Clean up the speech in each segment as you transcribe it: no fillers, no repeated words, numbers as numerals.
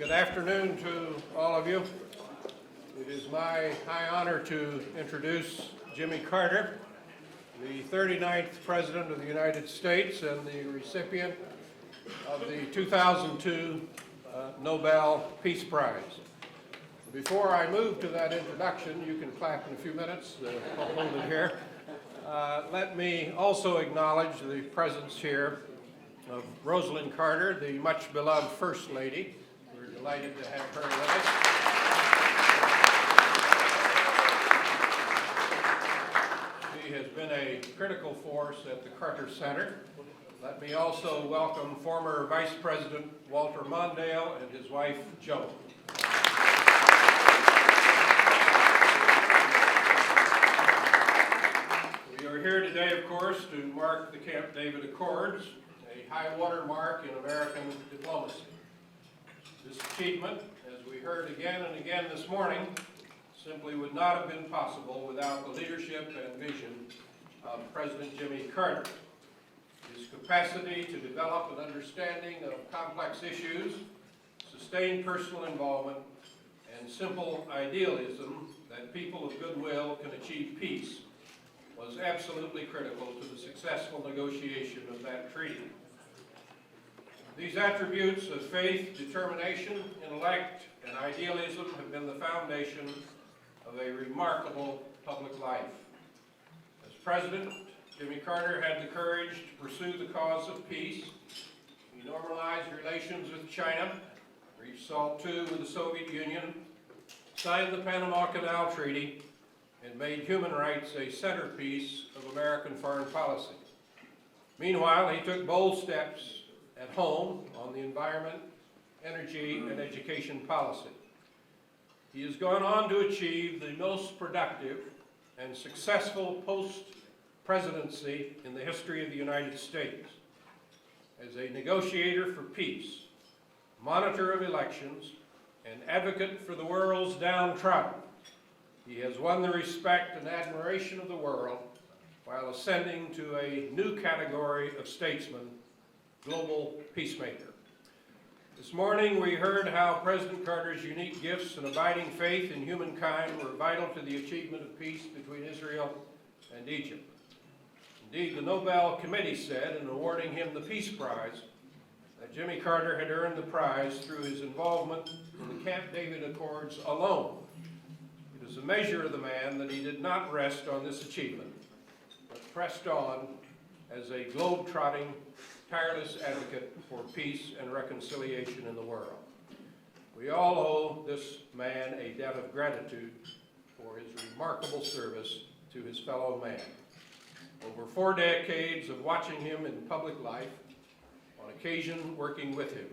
Good afternoon to all of you. It is my high honor to introduce Jimmy Carter, the 39th President of the United States and the recipient of the 2002 Nobel Peace Prize. Before I move to that introduction, you can clap in a few minutes, I'll hold it here. Let me also acknowledge the presence here of Rosalind Carter, the much beloved First Lady. We're delighted to have her with us. She has been a critical force at the Carter Center. Let me also welcome former Vice President Walter Mondale and his wife, Jo. We are here today, of course, to mark the Camp David Accords, a high water mark in American diplomacy. This achievement, as we heard again and again this morning, simply would not have been possible without the leadership and vision of President Jimmy Carter. His capacity to develop an understanding of complex issues, sustained personal involvement, and simple idealism that people of goodwill can achieve peace was absolutely critical to the successful negotiation of that treaty. These attributes of faith, determination, intellect, and idealism have been the foundation of a remarkable public life. As President, Jimmy Carter had the courage to pursue the cause of peace. He normalized relations with China, reached SALT II with the Soviet Union, signed the Panama Canal Treaty, and made human rights a centerpiece of American foreign policy. Meanwhile, he took bold steps at home on the environment, energy, and education policy. He has gone on to achieve the most productive and successful post-presidency in the history of the United States. As a negotiator for peace, monitor of elections, and advocate for the world's downtrodden, he has won the respect and admiration of the world while ascending to a new category of statesman, global peacemaker. This morning we heard how President Carter's unique gifts and abiding faith in humankind were vital to the achievement of peace between Israel and Egypt. Indeed, the Nobel Committee said in awarding him the Peace Prize that Jimmy Carter had earned the prize through his involvement in the Camp David Accords alone. It is a measure of the man that he did not rest on this achievement, but pressed on as a globe-trotting, tireless advocate for peace and reconciliation in the world. We all owe this man a debt of gratitude for his remarkable service to his fellow man. Over 4 decades of watching him in public life, on occasion working with him,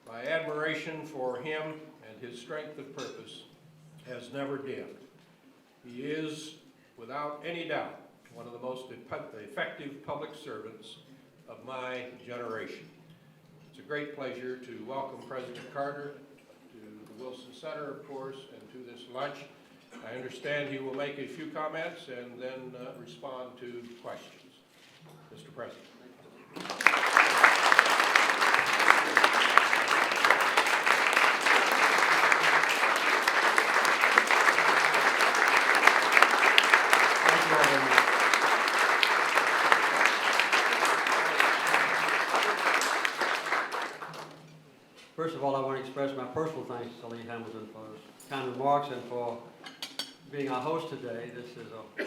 my admiration for him and his strength of purpose has never dimmed. He is, without any doubt, one of the most effective public servants of my generation. It's a great pleasure to welcome President Carter to the Wilson Center, of course, and to this lunch. I understand he will make a few comments and then respond to questions. Mr. President. First of all, I want to express my personal thanks to Lee Hamilton for his kind remarks and for being our host today. This is a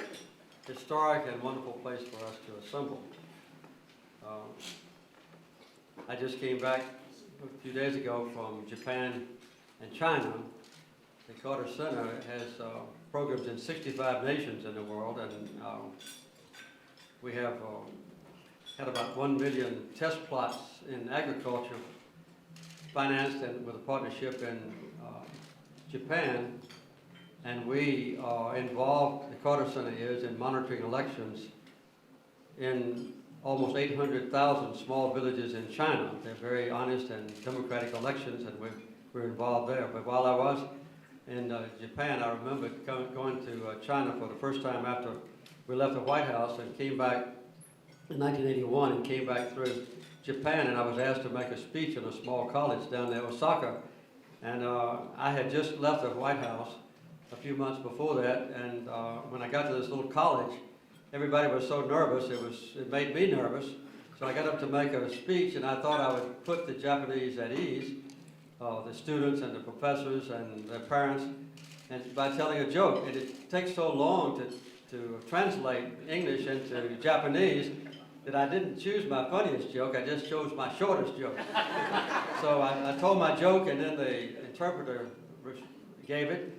historic and wonderful place for us to assemble. I just came back a few days ago from Japan and China. The Carter Center has programs in 65 nations in the world, and we have had about 1 million test plots in agriculture financed and with a partnership in Japan, and we are involved, the Carter Center is, in monitoring elections in almost 800,000 small villages in China. They're very honest and democratic elections, and we're involved there. But while I was in Japan, I remember going to China for the first time after we left the White House and came back in 1981 and came back through Japan, and I was asked to make a speech in a small college down there, Osaka, And I had just left the White House a few months before that, and when I got to this little college, everybody was so nervous, it made me nervous. So I got up to make a speech, and I thought I would put the Japanese at ease, the students and the professors and their parents, and by telling a joke. And it takes so long to translate English into Japanese that I didn't choose my funniest joke, I just chose my shortest joke. So I told my joke, and then the interpreter gave it,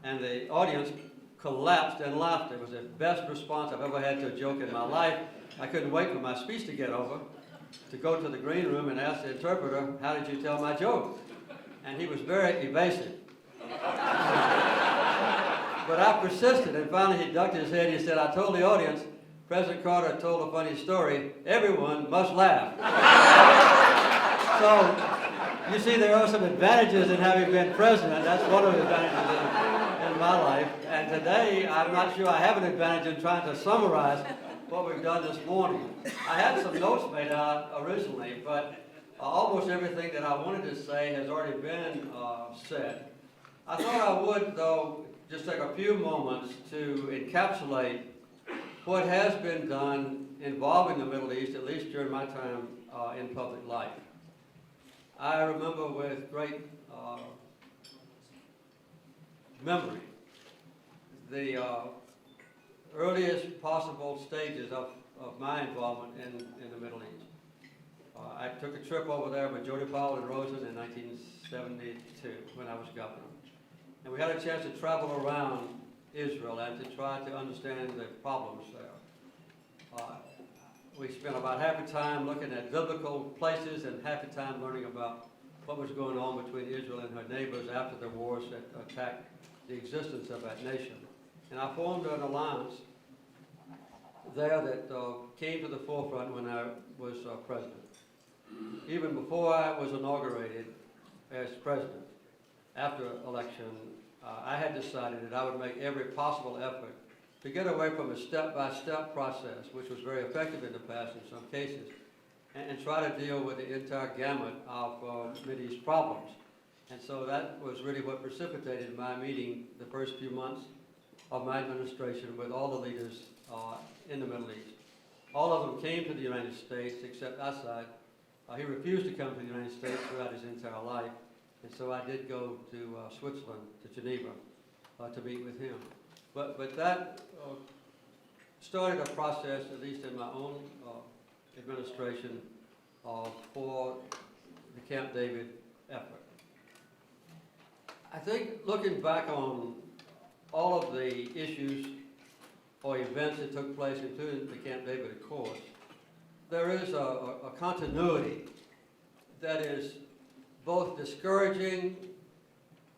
and the audience collapsed and laughed. It was the best response I've ever had to a joke in my life. I couldn't wait for my speech to get over, to go to the green room and ask the interpreter, how did you tell my joke? And he was very evasive. But I persisted, and finally he ducked his head. He said, I told the audience, President Carter told a funny story. Everyone must laugh. So, you see, there are some advantages in having been president. That's one of the advantages in my life. And today, I'm not sure I have an advantage in trying to summarize what we've done this morning. I had some notes made out originally, but almost everything that I wanted to say has already been said. I thought I would, though, just take a few moments to encapsulate what has been done involving the Middle East, at least during my time in public life. I remember with great memory the earliest possible stages of my involvement in the Middle East. I took a trip over there with Jody Powell and Rosen in 1972 when I was governor. And we had a chance to travel around Israel and to try to understand the problems there. We spent about half the time looking at biblical places and half the time learning about what was going on between Israel and her neighbors after the wars that attacked the existence of that nation. And I formed an alliance there that came to the forefront when I was president. Even before I was inaugurated as president, after election, I had decided that I would make every possible effort to get away from a step-by-step process, which was very effective in the past in some cases, and try to deal with the entire gamut of Mideast problems. And so that was really what precipitated my meeting the first few months of my administration with all the leaders in the Middle East. All of them came to the United States except Assad. He refused to come to the United States throughout his entire life. And so I did go to Switzerland, to Geneva, to meet with him. But that started a process, at least in my own administration, for the Camp David effort. I think looking back on all of the issues or events that took place, including the Camp David Accords, there is a continuity that is both discouraging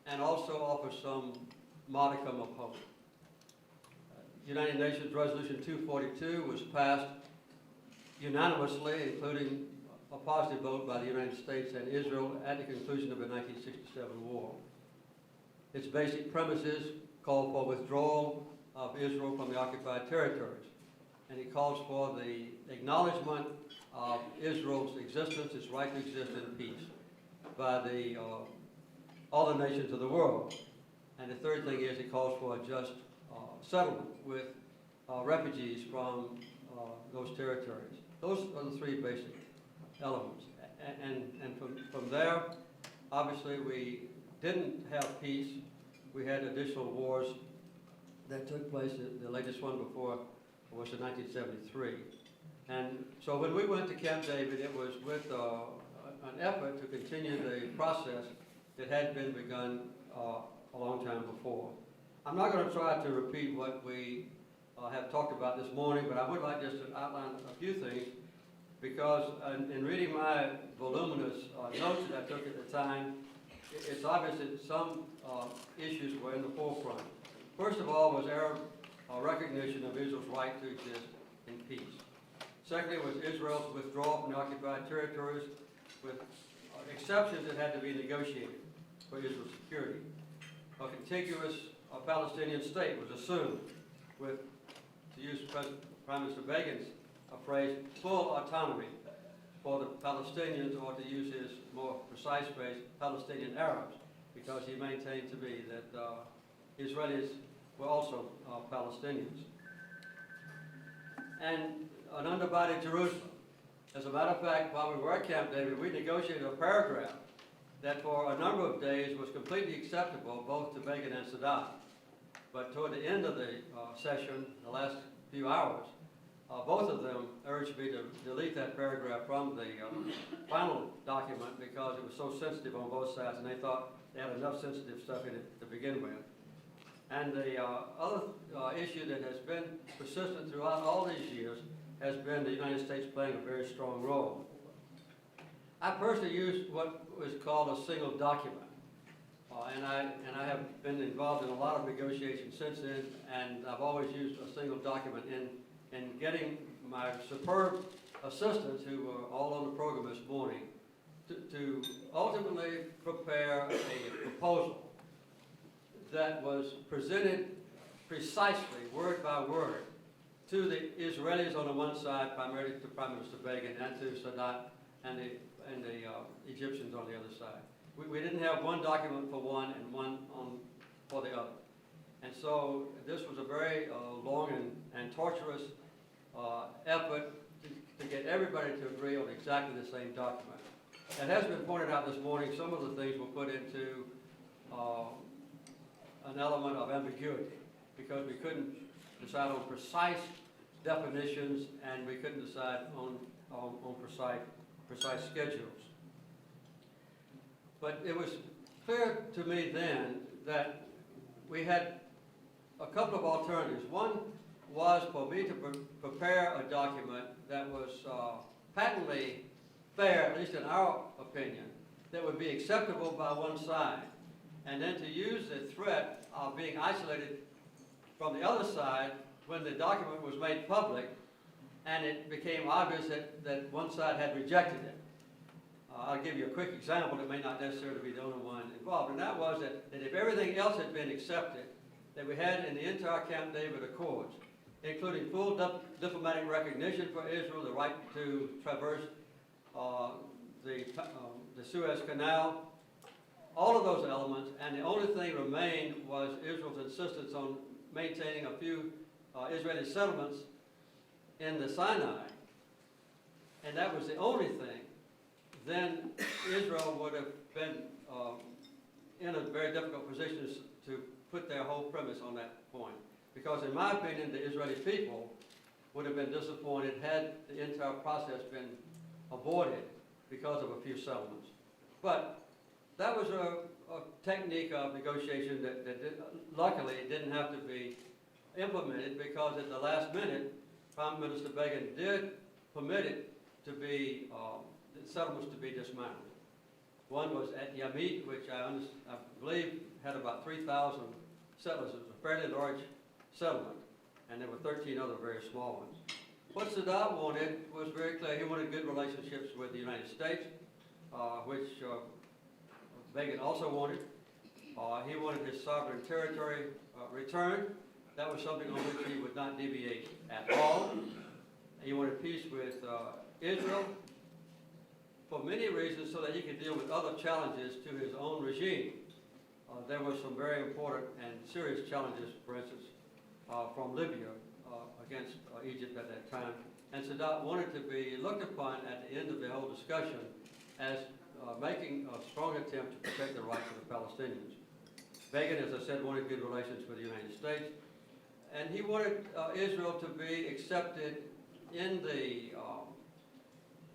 and also offers some modicum of hope. United Nations Resolution 242 was passed unanimously, including a positive vote by the United States and Israel at the conclusion of the 1967 war. Its basic premises call for withdrawal of Israel from the occupied territories, and it calls for the acknowledgement of Israel's existence, its right to exist in peace, by all the nations of the world. And the third thing is it calls for a just settlement with refugees from those territories. Those are the three basic elements. And from there, obviously we didn't have peace. We had additional wars that took place. The latest one before was in 1973. And so when we went to Camp David, it was with an effort to continue the process that had been begun a long time before. I'm not going to try to repeat what we have talked about this morning, but I would like just to outline a few things, because in reading my voluminous notes that I took at the time, it's obvious that some issues were in the forefront. First of all was Arab recognition of Israel's right to exist in peace. Secondly was Israel's withdrawal from the occupied territories, with exceptions that had to be negotiated for Israel's security. A contiguous Palestinian state was assumed with, to use Prime Minister Begin's phrase, full autonomy for the Palestinians, or to use his more precise phrase, Palestinian Arabs. because he maintained to me that Israelis were also Palestinians. And an undivided Jerusalem. As a matter of fact, while we were at Camp David, we negotiated a paragraph that for a number of days was completely acceptable both to Begin and Sadat. But toward the end of the session, the last few hours, both of them urged me to delete that paragraph from the final document because it was so sensitive on both sides, and they thought they had enough sensitive stuff in it to begin with. And the other issue that has been persistent throughout all these years has been the United States playing a very strong role. I personally used what was called a single document, and I have been involved in a lot of negotiations since then, and I've always used a single document in getting my superb assistants, who were all on the program this morning, to ultimately prepare a proposal that was presented precisely, word by word, to the Israelis on the one side, primarily to Prime Minister Begin, and to Sadat and the Egyptians on the other side. We didn't have one document for one and one for the other. And so this was a very long and torturous effort to get everybody to agree on exactly the same document. It has been pointed out this morning, some of the things were put into an element of ambiguity because we couldn't decide on precise definitions and we couldn't decide on precise schedules. But it was clear to me then that we had a couple of alternatives. One was for me to prepare a document that was patently fair, at least in our opinion, that would be acceptable by one side, and then to use the threat of being isolated from the other side when the document was made public and it became obvious that one side had rejected it. I'll give you a quick example that may not necessarily be the only one involved, and that was that if everything else had been accepted that we had in the entire Camp David Accords, including full diplomatic recognition for Israel, the right to traverse the Suez Canal, all of those elements, and the only thing remained was Israel's insistence on maintaining a few Israeli settlements in the Sinai, and that was the only thing, then Israel would have been in a very difficult position to put their whole premise on that point. Because in my opinion, the Israeli people would have been disappointed had the entire process been aborted because of a few settlements. But that was a technique of negotiation that luckily didn't have to be implemented, because at the last minute, Prime Minister Begin did permit it to be, the settlements to be dismantled. One was at Yamit, which I believe had about 3,000 settlers. It was a fairly large settlement, and there were 13 other very small ones. What Sadat wanted was very clear. He wanted good relationships with the United States, which Begin also wanted. He wanted his sovereign territory returned. That was something on which he would not deviate at all. He wanted peace with Israel for many reasons, so that he could deal with other challenges to his own regime. There were some very important and serious challenges, for instance, from Libya against Egypt at that time. And Sadat wanted to be looked upon at the end of the whole discussion as making a strong attempt to protect the rights of the Palestinians. Begin, as I said, wanted good relations with the United States, and he wanted Israel to be accepted in the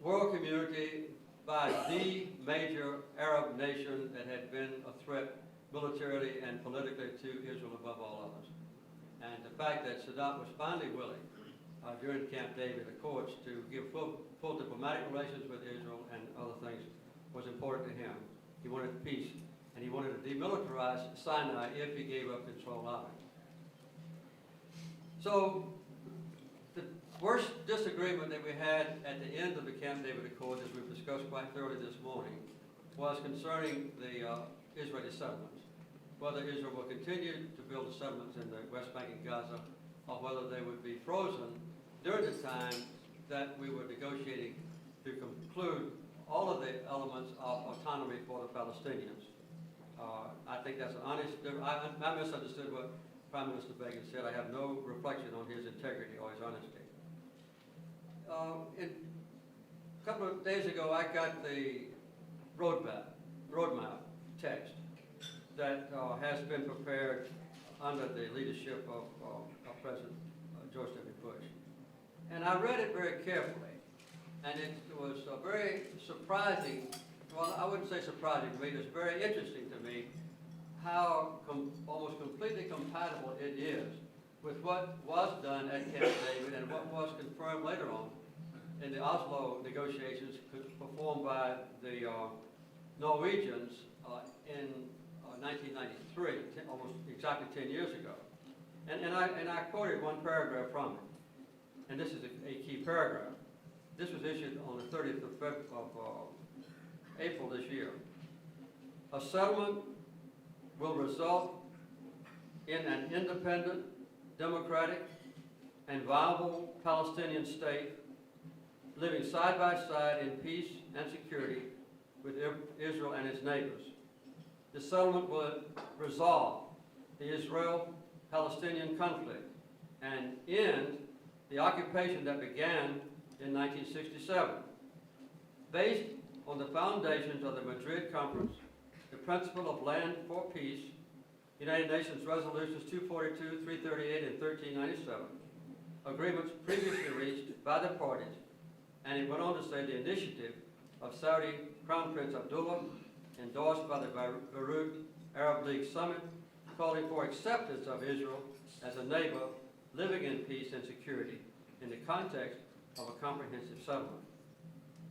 world community by the major Arab nation that had been a threat militarily and politically to Israel above all others. And the fact that Sadat was finally willing during the Camp David Accords to give full diplomatic relations with Israel and other things was important to him. He wanted peace, and he wanted to demilitarize Sinai if he gave up control of it. So the worst disagreement that we had at the end of the Camp David Accords, as we've discussed quite thoroughly this morning, was concerning the Israeli settlements. Whether Israel will continue to build the settlements in the West Bank and Gaza, or whether they would be frozen during the time that we were negotiating to conclude all of the elements of autonomy for the Palestinians. think that's an honest, I misunderstood what Prime Minister Begin said. I have no reflection on his integrity or his honesty. A couple of days ago, I got the roadmap text that has been prepared under the leadership of President George W. Bush. And I read it very carefully, and it was very surprising. Well, I wouldn't say surprising to me. It was very interesting to me how almost completely compatible it is with what was done at Camp David and what was confirmed later on in the Oslo negotiations performed by the Norwegians in 1993, almost exactly 10 years ago. And I quoted one paragraph from it, and this is a key paragraph. This was issued on the 30th of April this year. A settlement will result in an independent, democratic, and viable Palestinian state living side by side in peace and security with Israel and its neighbors. The settlement will resolve the Israel-Palestinian conflict and end the occupation that began in 1967. Based on the foundations of the Madrid Conference, the principle of land for peace, United Nations Resolutions 242, 338, and 1397, agreements previously reached by the parties, and it went on to say the initiative of Saudi Crown Prince Abdullah, endorsed by the Beirut Arab League Summit, calling for acceptance of Israel as a neighbor living in peace and security in the context of a comprehensive settlement.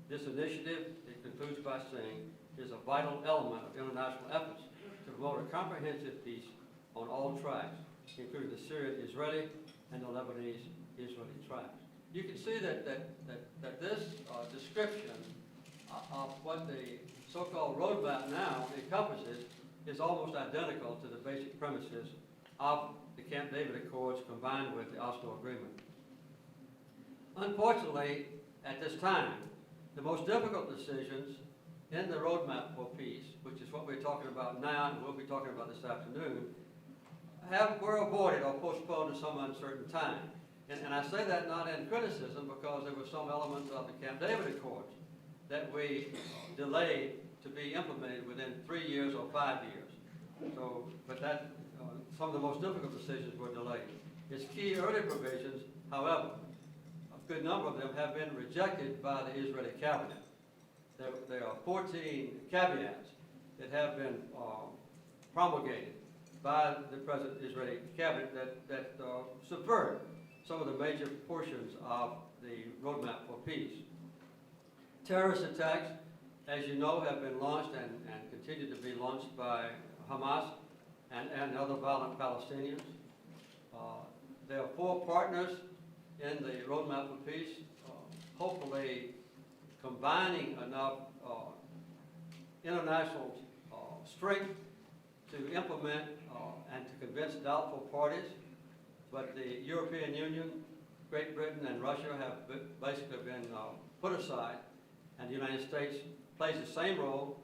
This initiative, it concludes by saying, is a vital element of international efforts to promote a comprehensive peace on all tracks, including the Syrian-Israeli and the Lebanese-Israeli tracks. You can see that this description of what the so-called roadmap now encompasses is almost identical to the basic premises of the Camp David Accords combined with the Oslo Agreement. Unfortunately, at this time, the most difficult decisions in the roadmap for peace, which is what we're talking about now and we'll be talking about this afternoon, were avoided or postponed to some uncertain time. And I say that not in criticism, because there were some elements of the Camp David Accords that we delayed to be implemented within 3 years or 5 years. So, but some of the most difficult decisions were delayed. Its key early provisions, however, a good number of them have been rejected by the Israeli cabinet. There are 14 caveats that have been promulgated by the present Israeli cabinet that subvert some of the major portions of the roadmap for peace. Terrorist attacks, as you know, have been launched and continue to be launched by Hamas and other violent Palestinians. There are 4 partners in the roadmap for peace, hopefully combining enough international strength to implement and to convince doubtful parties. But the European Union, Great Britain, and Russia have basically been put aside, and the United States plays the same role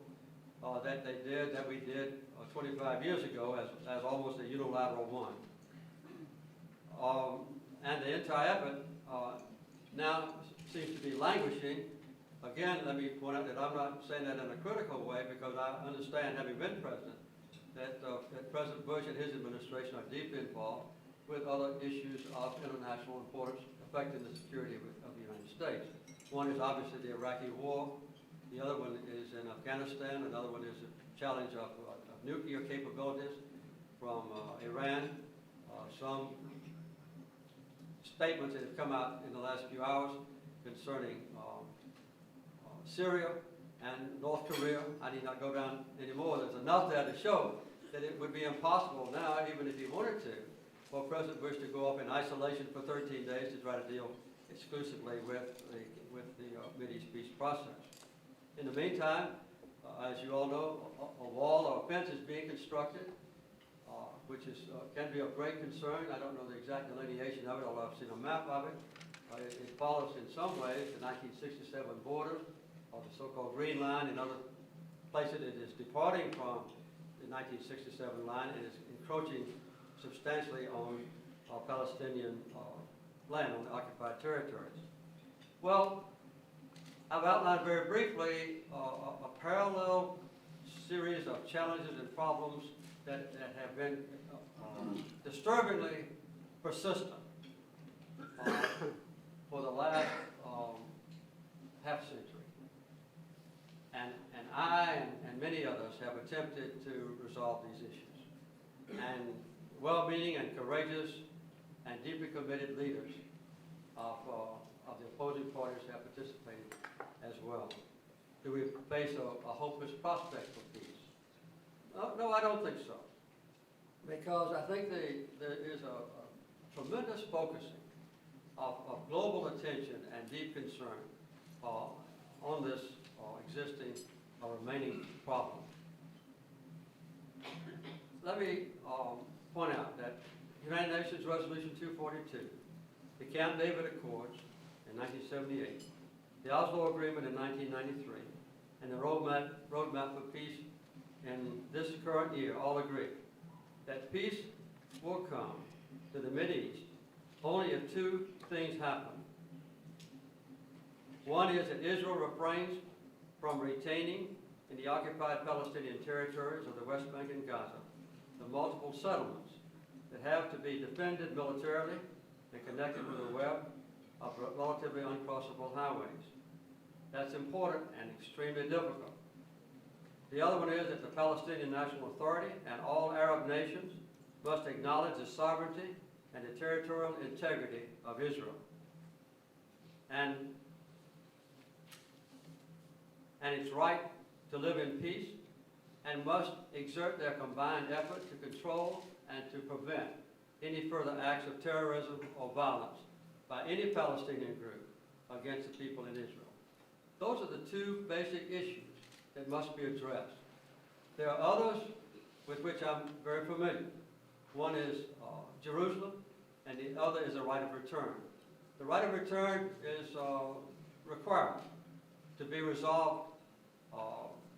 that we did 25 years ago as almost a unilateral one. And the entire effort now seems to be languishing. Again, let me point out that I'm not saying that in a critical way, because I understand, having been president, that President Bush and his administration are deeply involved with other issues of international importance affecting the security of the United States. One is obviously the Iraqi war. The other one is in Afghanistan. Another one is the challenge of nuclear capabilities from Iran. Some statements that have come out in the last few hours concerning Syria and North Korea. I need not go down anymore. There's enough there to show that it would be impossible now, even if he wanted to, for President Bush to go off in isolation for 13 days to try to deal exclusively with the Mideast peace process. In the meantime, as you all know, a wall or a fence is being constructed, which can be of great concern. I don't know the exact delineation of it, although I've seen a map of it. It follows in some ways the 1967 border of the so-called Green Line. In other places, it is departing from the the 1967 line and is encroaching substantially on Palestinian land on the occupied territories. Well, I've outlined very briefly a parallel series of challenges and problems that have been disturbingly persistent for the last half century. And I and many others have attempted to resolve these issues. And well-meaning and courageous and deeply committed leaders of the opposing parties have participated as well. Do we face a hopeless prospect for peace? No, I don't think so. Because I think there is a tremendous focusing of global attention and deep concern on this existing remaining problem. Let me point out that United Nations Resolution 242, the Camp David Accords in 1978, the Oslo Agreement in 1993, and the Roadmap for Peace in this current year all agree that peace will come to the Mideast only if two things happen. One is that Israel refrains from retaining in the occupied Palestinian territories of the West Bank and Gaza the multiple settlements that have to be defended militarily and connected with a web of relatively uncrossable highways. That's important and extremely difficult. The other one is that the Palestinian National Authority and all Arab nations must acknowledge the sovereignty and the territorial integrity of Israel. And its right to live in peace, and must exert their combined effort to control and to prevent any further acts of terrorism or violence by any Palestinian group against the people in Israel. Those are the two basic issues that must be addressed. There are others with which I'm very familiar. One is Jerusalem, and the other is the right of return. The right of return is required to be resolved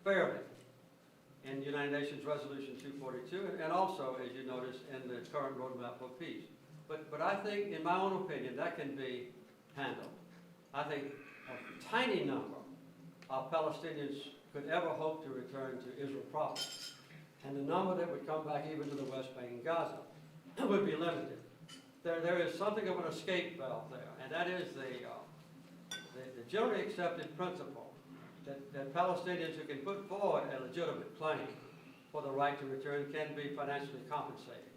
fairly in United Nations Resolution 242, and also, as you notice, in the current Roadmap for Peace. But I think, in my own opinion, that can be handled. I think a tiny number of Palestinians could ever hope to return to Israel proper. And the number that would come back even to the West Bank and Gaza would be limited. There is something of an escape valve there, and that is the generally accepted principle that Palestinians who can put forward a legitimate claim for the right to return can be financially compensated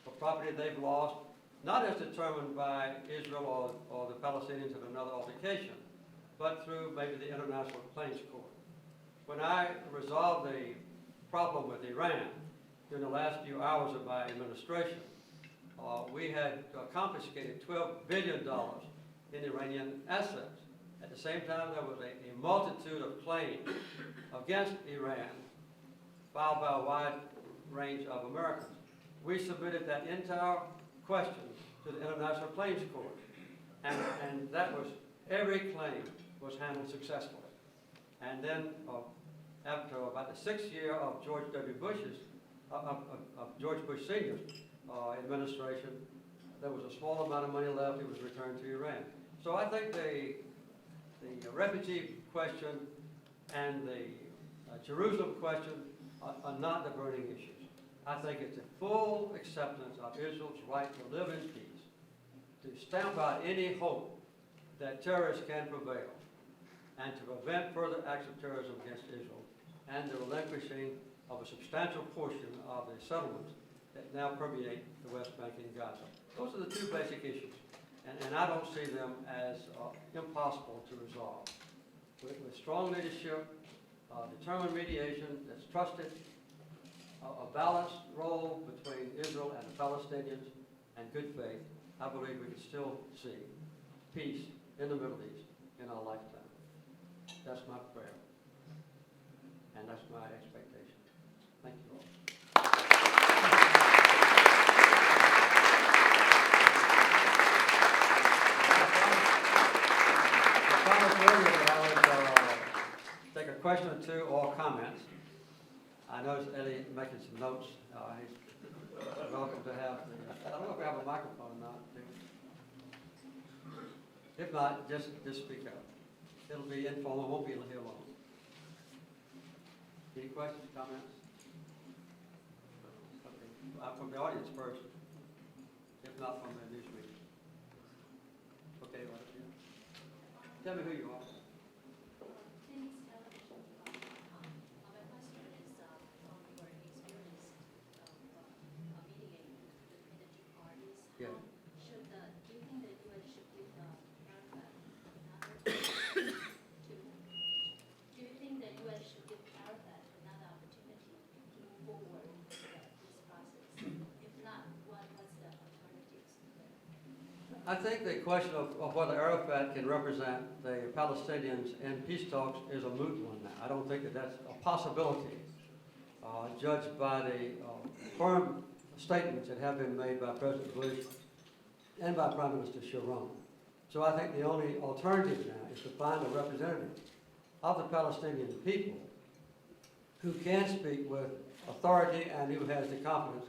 for property they've lost, not as determined by Israel or the Palestinians in another altercation, but through maybe the International Claims Court. When I resolved the problem with Iran during the last few hours of my administration, we had confiscated $12 billion in Iranian assets. At the same time, there was a multitude of claims against Iran filed by a wide range of Americans. We submitted that entire question to the International Claims Court, and that was, every claim was handled successfully. And then after about the 6th year of George W. Bush's, of George Bush Sr.'s administration, there was a small amount of money left. It was returned to Iran. So I think the refugee question and the Jerusalem question are not the burning issues. I think it's a full acceptance of Israel's right to live in peace, to stamp out any hope that terrorists can prevail, and to prevent further acts of terrorism against Israel, and the relinquishing of a substantial portion of the settlements that now permeate the West Bank and Gaza. Those are the two basic issues, and I don't see them as impossible to resolve. With strong leadership, determined mediation that's trusted, a balanced role between Israel and the Palestinians, and good faith, I believe we can still see peace in the Middle East in our lifetime. That's my prayer, and that's my expectation. Thank you all. I promised earlier that I would take a question or two or comments. I noticed Eddie making some notes. He's welcome to have the, I don't know if we have a microphone or not. If not, just speak up. It'll be informal, won't be here long. Any questions, comments? Okay. From the audience first, if not from the news media. Okay, right here. Tell me who you are. Yeah. Do you think that U.S. should give Arafat another do you think that U.S. should give Arafat another opportunity to move forward with this process? If not, what's the alternatives? I think the question of whether Arafat can represent the Palestinians in peace talks is a moot one now. I don't think that that's a possibility, judged by the firm statements that have been made by President Bush and by Prime Minister Sharon. So I think the only alternative now is to find a representative of the Palestinian people who can speak with authority and who has the confidence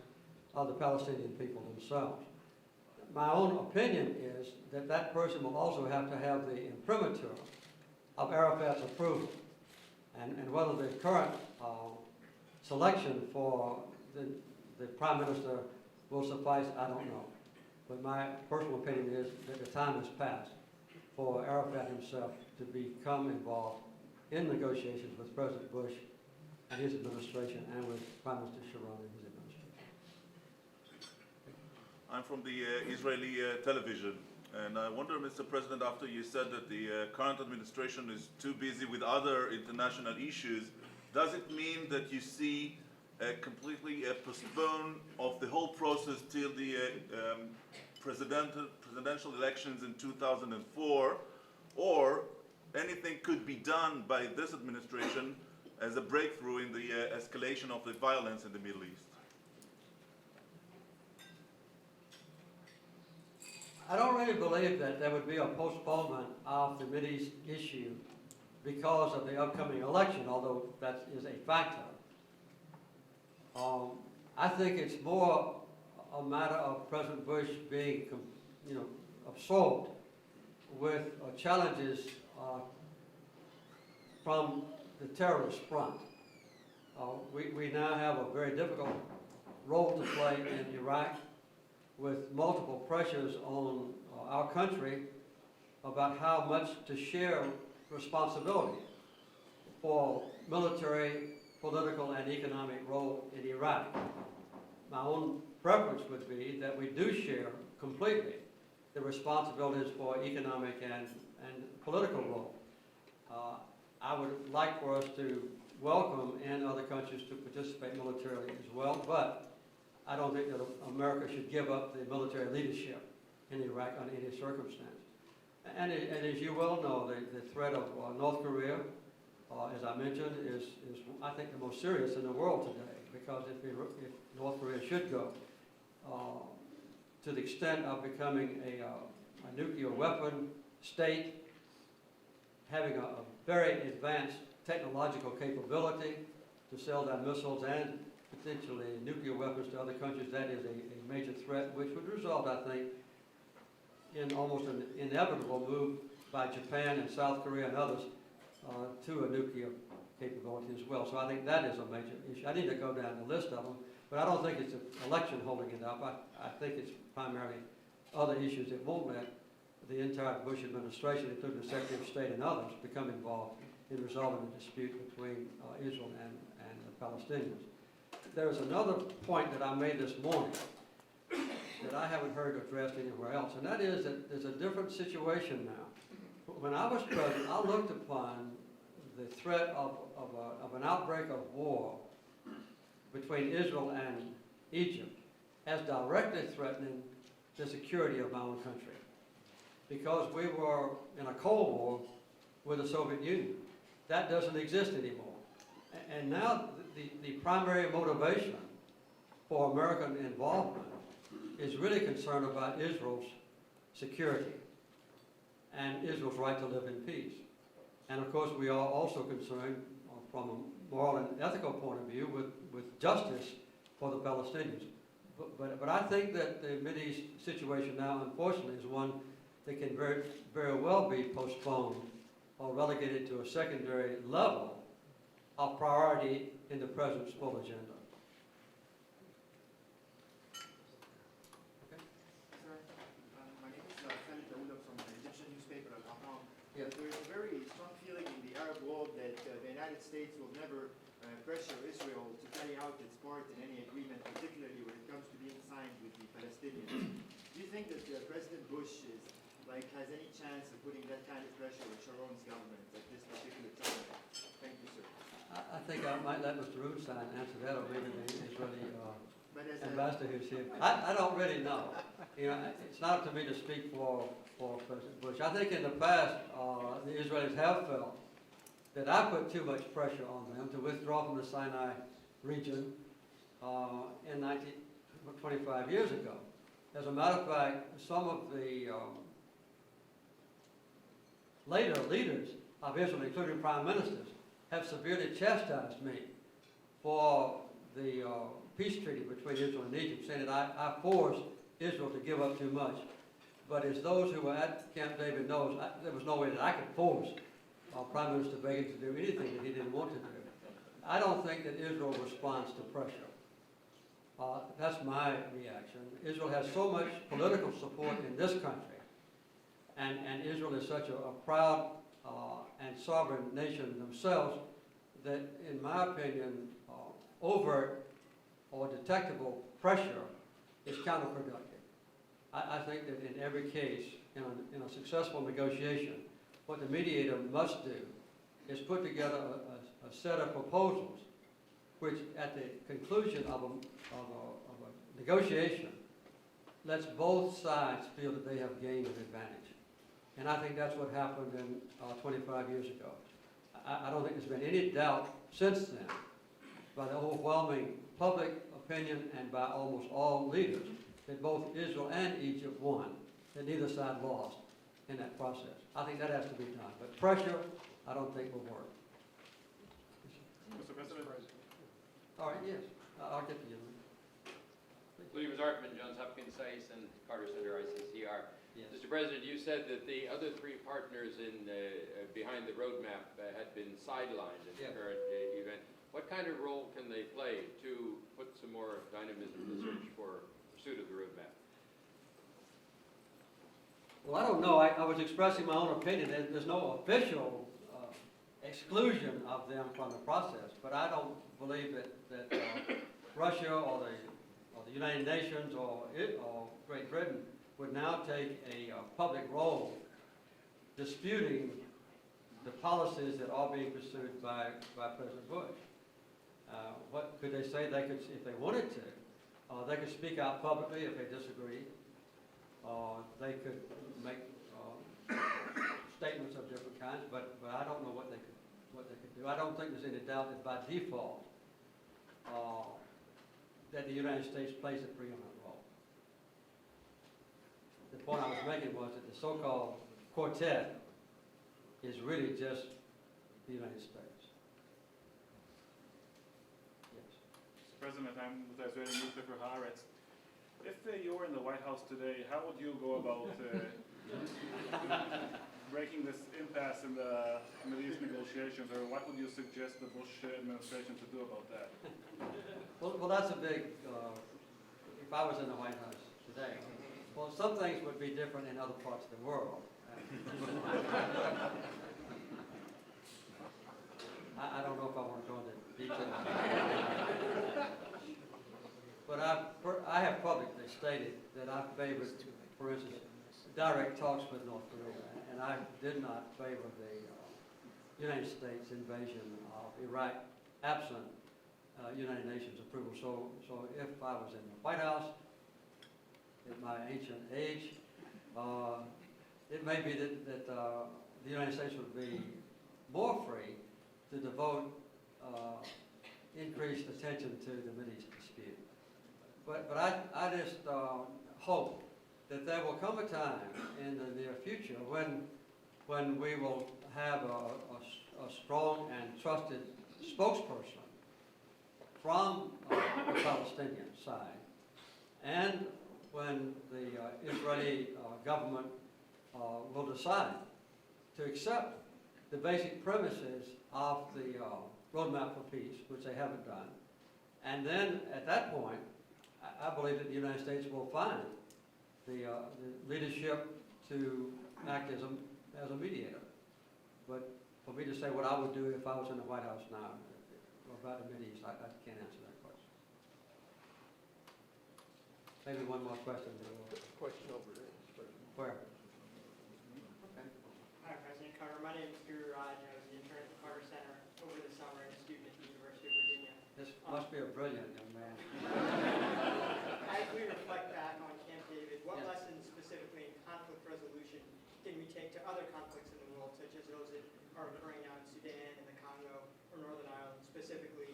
of the Palestinian people themselves. My own opinion is that that person will also have to have the imprimatur of Arafat's approval. And whether the current selection for the Prime Minister will suffice, I don't know. But my personal opinion is that the time has passed for Arafat himself to become involved in negotiations with President Bush and his administration and with Prime Minister Sharon and his administration. I'm from the Israeli television, and I wonder, Mr. President, after you said that the current administration is too busy with other international issues, does it mean that you see completely postpone of the whole process till the presidential elections in 2004, or anything could be done by this administration as a breakthrough in the escalation of the violence in the Middle East? I don't really believe that there would be a postponement of the Mideast issue because of the upcoming election, although that is a factor. I think it's more a matter of President Bush being, absorbed with challenges from the terrorist front. We now have a very difficult role to play in Iraq with multiple pressures on our country about how much to share responsibility for military, political, and economic role in Iraq. My own preference would be that we do share completely the responsibilities for economic and political role. I would like for us to welcome in other countries to participate militarily as well, but I don't think that America should give up the military leadership in Iraq under any circumstance. And as you well know, the threat of North Korea, as I mentioned, is I think the most serious in the world today, because if North Korea should go to the extent of becoming a nuclear weapon state, having a very advanced technological capability to sell their missiles and potentially nuclear weapons to other countries, that is a major threat, which would result, I think, in almost an inevitable move by Japan and South Korea and others to a nuclear capability as well. So I think that is a major issue. I need to go down the list of them, but I don't think it's an election holding it up. I think it's primarily other issues that won't let the entire Bush administration, including the Secretary of State and others, become involved in resolving the dispute between Israel and the Palestinians. There's another point that I made this morning that I haven't heard addressed anywhere else, and that is that there's a different situation now. When I was president, I looked upon the threat of an outbreak of war between Israel and Egypt as directly threatening the security of my own country, because we were in a Cold War with the Soviet Union. That doesn't exist anymore. And now the primary motivation for American involvement is really concerned about Israel's security and Israel's right to live in peace. And of course, we are also concerned from a moral and ethical point of view with with justice for the Palestinians. But I think that the Mideast situation now, unfortunately, is one that can very well be postponed or relegated to a secondary level of priority in the President's full agenda. Okay? Sir, my name is Khalid Daoula from the Egyptian newspaper Al-Ahram. Yes. There is a very strong feeling in the Arab world that the United States will never pressure Israel to carry out its part in any agreement, particularly when it comes to being signed with the Palestinians. Do you think that President Bush has any chance of putting that kind of pressure with Sharon's government at this particular time? Thank you, sir. I think I might let Mr. Rubenstein answer that, or maybe the Israeli But as ambassador who's here. I don't really know. You know, it's not up to me to speak for President Bush. I think in the past, the Israelis have felt that I put too much pressure on them to withdraw from the Sinai region in 25 years ago. As a matter of fact, some of the later leaders of Israel, including prime ministers, have severely chastised me for the peace treaty between Israel and Egypt, saying that I forced Israel to give up too much. But as those who were at Camp David knows, there was no way that I could force Prime Minister Begin to do anything that he didn't want to do. I don't think that Israel responds to pressure. That's my reaction. Israel has so much political support in this country, and Israel is such a proud and sovereign nation themselves that, in my opinion, overt or detectable pressure is counterproductive. I think that in every case, in a successful negotiation, what the mediator must do is put together a set of proposals which, at the conclusion of a negotiation, lets both sides feel that they have gained an advantage. And I think that's what happened in 25 years ago. I don't think there's been any doubt since then, by the overwhelming public opinion and by almost all leaders, that both Israel and Egypt won, that neither side lost in that process. I think that has to be done. But pressure, I don't think will work. Mr. President. All right, yes, I'll get to you. William Zarkman, Johns Hopkins SAIS, and Carter Center ICCR. Yes. Mr. President, you said that the other three partners in behind the roadmap had been sidelined in Yeah. the current event. What kind of role can they play to put some more dynamism in the search for pursuit of the roadmap? Well, I don't know. I was expressing my own opinion. There's no official exclusion of them from the process, but I don't believe that Russia or the United Nations or Great Britain would now take a public role disputing the policies that are being pursued by President Bush. What could they say? They could, if they wanted to, they could speak out publicly if they disagreed. They could make statements of different kinds, but I don't know what they could do. I don't think there's any doubt that by default that the United States plays a preeminent role. The point I was making was that the so-called quartet is really just the United States. Yes. Mr. President, I'm with the Israeli newspaper Haaretz. If you were in the White House today, how would you go about breaking this impasse in the Middle East negotiations, or what would you suggest the Bush administration to do about that? Well, that's a big, if I was in the White House today, well, some things would be different in other parts of the world. I don't know if I want to go into detail. But I have publicly stated that I favored, for instance, direct talks with North Korea, and I did not favor the United States invasion of Iraq absent United Nations approval. So if I was in the White House, at my ancient age, it may be that the United States would be more free to devote increased attention to the Mideast dispute. But I just hope that there will come a time in the near future when we will have a strong and trusted spokesperson from the Palestinian side, and when the Israeli government will decide to accept the basic premises of the roadmap for peace, which they haven't done. And then at that point, I believe that the United States will find the leadership to act as a mediator. But for me to say what I would do if I was in the White House now about the Middle East, I can't answer that question. Maybe one more question. Question over there. Where? Hi, President Carter. My name is Guru Raj. I was an intern at the Carter Center over the summer and a student at the University of Virginia. This must be a brilliant young man. As we reflect back on Camp David, what Yes. lessons specifically in conflict resolution can we take to other conflicts in the world, such as those that are occurring now in Sudan and the Congo or Northern Ireland, specifically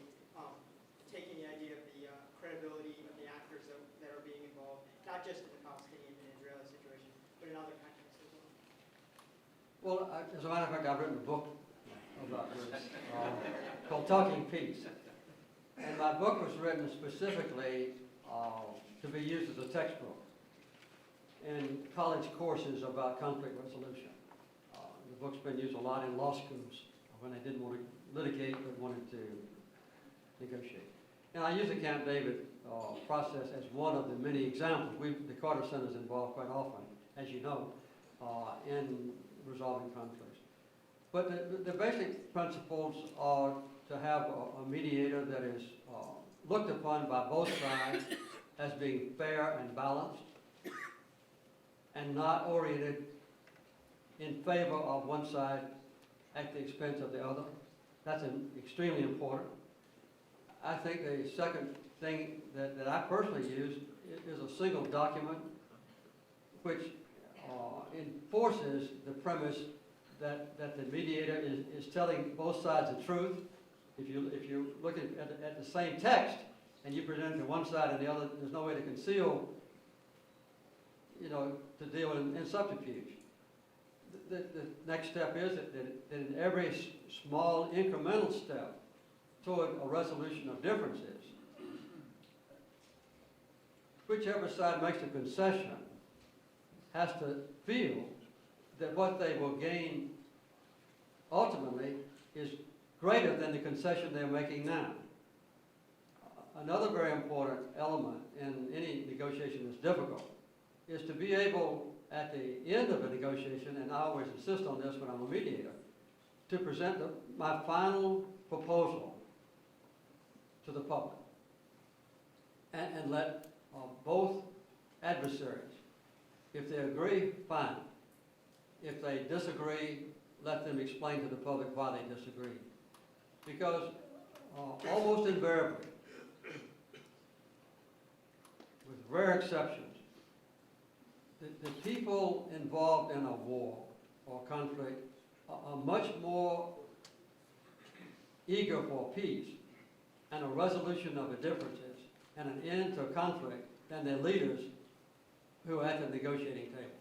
taking the idea of the credibility of the actors that are being involved, not just in the Palestinian and Israeli situation, but in other contexts as well? Well, as a matter of fact, I've written a book about this called Talking Peace. And my book was written specifically to be used as a textbook in college courses about conflict resolution. The book's been used a lot in law schools when they didn't want to litigate but wanted to negotiate. And I use the Camp David process as one of the many examples. The Carter Center is involved quite often, as you know, in resolving conflicts. But the basic principles are to have a mediator that is looked upon by both sides as being fair and balanced and not oriented in favor of one side at the expense of the other. That's extremely important. I think the second thing that I personally use is a single document which enforces the premise that the mediator is telling both sides the truth. If you look at the same text and you present it to one side and the other, there's no way to conceal, to deal in subterfuge. The next step is that in every small incremental step toward a resolution of differences, whichever side makes a concession has to feel that what they will gain ultimately is greater than the concession they're making now. Another very important element in any negotiation that's difficult is to be able, at the end of a negotiation, and I always insist on this when I'm a mediator, to present my final proposal to the public and let both adversaries, if they agree, fine. If they disagree, let them explain to the public why they disagree. Because almost invariably, with rare exceptions, the people involved in a war or conflict are much more eager for peace and a resolution of the differences and an end to a conflict than their leaders who are at the negotiating table.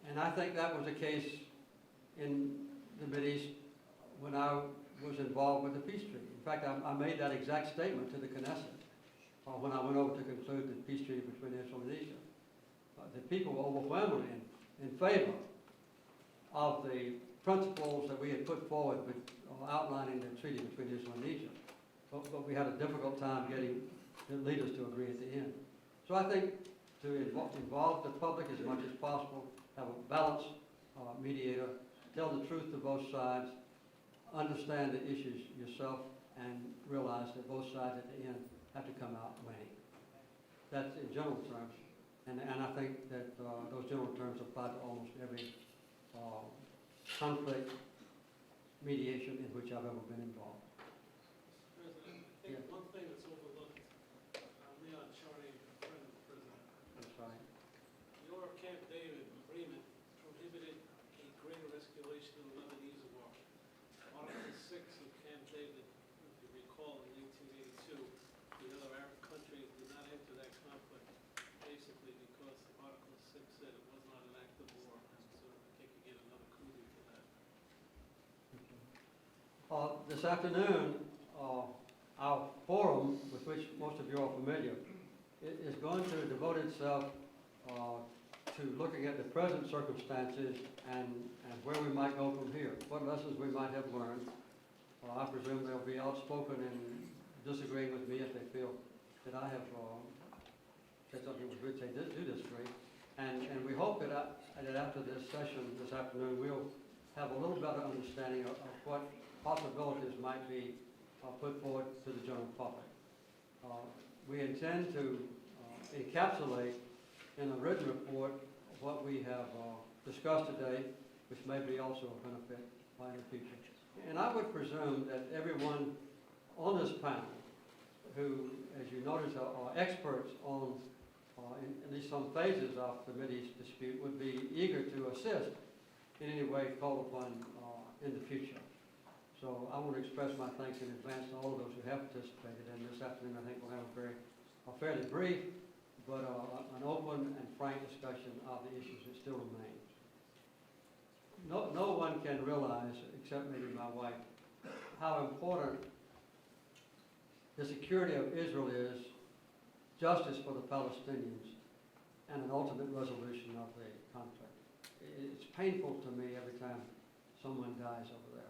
And I think that was the case in the Mideast when I was involved with the peace treaty. In fact, I made that exact statement to the Knesset when I went over to conclude the peace treaty between Israel and Egypt. The people were overwhelmingly in favor of the principles that we had put forward with outlining the treaty between Israel and Egypt. But we had a difficult time getting the leaders to agree at the end. So I think to involve the public as much as possible, have a balanced mediator, tell the truth to both sides, understand the issues yourself, and realize that both sides at the end have to come out winning. That's in general terms. And I think that those general terms apply to almost every conflict mediation in which I've ever been involved. President, I think one thing that's overlooked, Leon Charney, a friend of the president. That's right. Your Camp David agreement prohibited a greater escalation in the Lebanese war. Article 6 of Camp David, if you recall, in 1882, the other Arab countries did not enter that conflict, basically because Article 6 said it was not an act of war, and so I think you get another coup for that. This afternoon, our forum, with which most of you are familiar, is going to devote itself to looking at the present circumstances and where we might go from here, what lessons we might have learned. I presume they'll be outspoken and disagreeing with me if they feel that I have said something which they do disagree. And we hope that after this session this afternoon, we'll have a little better understanding of what possibilities might be put forward to the general public. We intend to encapsulate in a written report what we have discussed today, which may be also a benefit in the future. And I would presume that everyone on this panel, who, as you notice, are experts on in at least some phases of the Mideast dispute, would be eager to assist in any way called upon in the future. So I want to express my thanks in advance to all of those who have participated. And this afternoon, I think we'll have a fairly brief, but an open and frank discussion of the issues that still remain. No one can realize, except maybe my wife, how important the security of Israel is, justice for the Palestinians, and an ultimate resolution of the conflict. It's painful to me every time someone dies over there.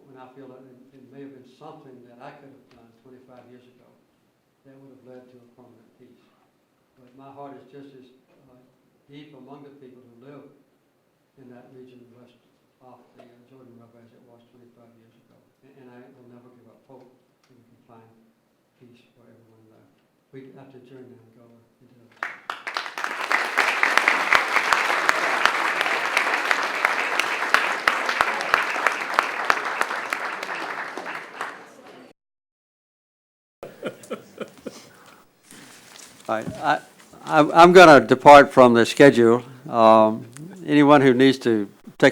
When I feel that it may have been something that I could have done 25 years ago that would have led to a permanent peace. But my heart is just as deep among the people who live in that region west of the Jordan River as it was 25 years ago. And I will never give up hope that we can find peace for everyone there. We have to adjourn now and go into the All right, I'm going to depart from the schedule. Anyone who needs to